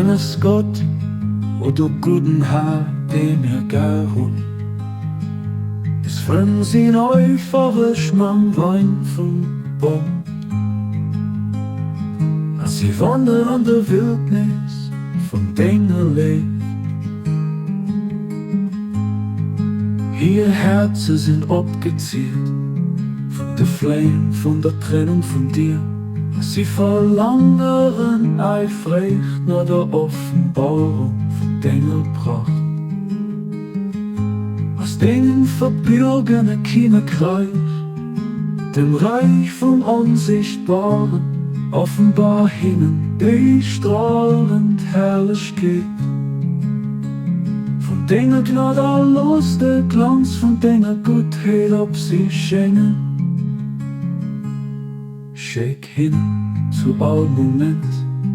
kjennes godt, og du guden har det mir gehol. Es von sin euforisch man Wein vom Baum. Als sie wandern an der Wildnis von Dingen lebt. Ihr Herzen sind abgezielt von der Flamme, von der Trennung von dir. Sie verlangern eifrig nach der Offenbarung von deiner Pracht. Aus denen verbürgene Kinderkreis, dem Reich vom Unsichtbaren, offenbar hinnen die strahlend herrlich geht. Von deiner Gnade los der Glanz, von deiner Gutheit ob sie schenken. Schick hin zu all Moment,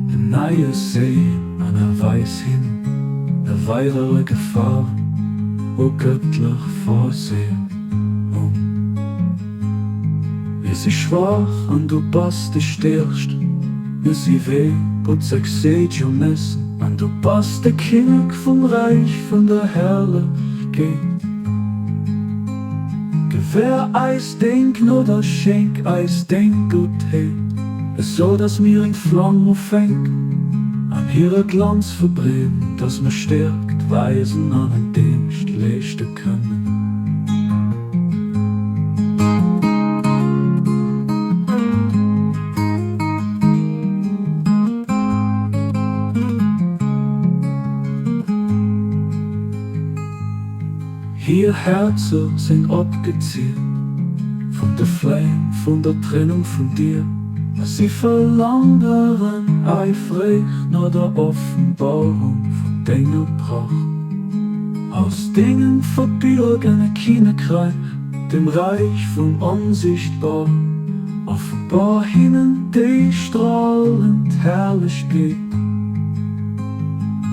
ein neues Sehen an der Weiß hin, eine weitere Gefahr, wo göttlich vorsehen. Wir sind schwach und du bist die Stärkste, wir sind weh, Gott sagt, seht ihr messen, und du bist der König vom Reich, von der Herrlichkeit. Gewähr eis denk oder schenk eis denk Gutheit, es so, dass mir in Flammen fängt, an ihrer Glanz verbrennt, dass mir stärkt, weisen an den Dienst leisten können. Ihr Herzen sind abgezielt von der Flamme, von der Trennung von dir. Sie verlangern eifrig nach der Offenbarung von deiner Pracht. Aus Dingen verbürgene Kinderkreis, dem Reich vom Unsichtbaren, offenbar hinnen die strahlend herrlich geht.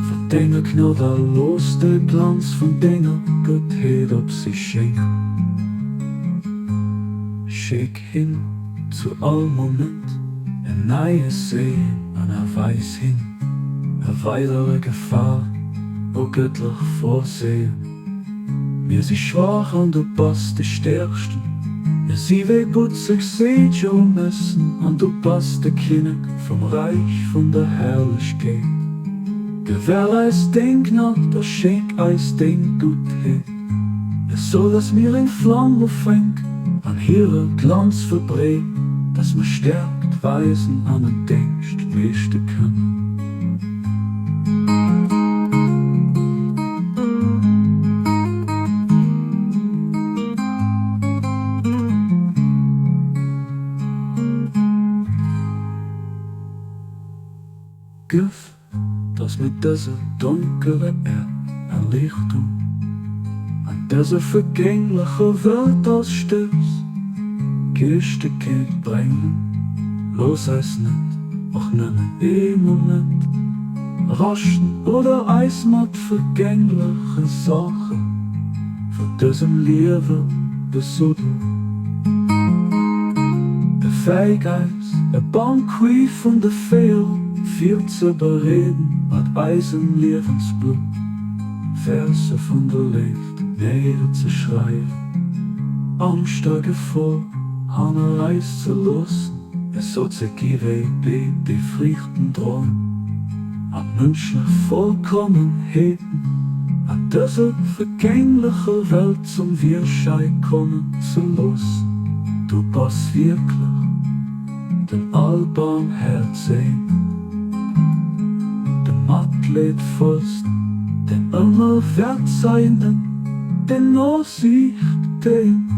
Von deiner Gnade los der Glanz, von deiner Gottheit ob sie schenkt. Schick hin zu all Moment, ein neues Sehen an der Weiß hin, eine weitere Gefahr, wo göttlich vorsehen. Wir sind schwach und du bist die Stärkste, wir sind wie gut sich seht schon messen, und du bist der König vom Reich, von der Herrlichkeit. Gewährleist den Gnade, schenk eis den Gutheit, es so, dass mir in Flammen fängt, an ihrer Glanz verbrennt, dass mir stärkt, weisen an den Dienst leisten können. Gib, dass mit dieser dunklen Erde Erleuchtung an dieser vergänglichen Welt als Stütz Gerechtigkeit bringen. Los es nicht, auch nicht im Moment, raschen oder eis mit vergänglichen Sachen von diesem Leben besuddeln. Befähigkeit, ein Banquet von der Fehl, viel zu bereden, mit Eisen Lebensblut, Verse von der Luft, näher zu schreiben, Angst der Gefahr, Hanna Reis zu lassen, es so zu geben, die Frichten dran, an menschliche Vollkommenheiten, an dieser vergänglichen Welt zum Wirschein kommen zu lassen. Du bist wirklich den Allbarmherzigen, den Athlet-Fürst, den immer Wertseienden, den Aussicht, den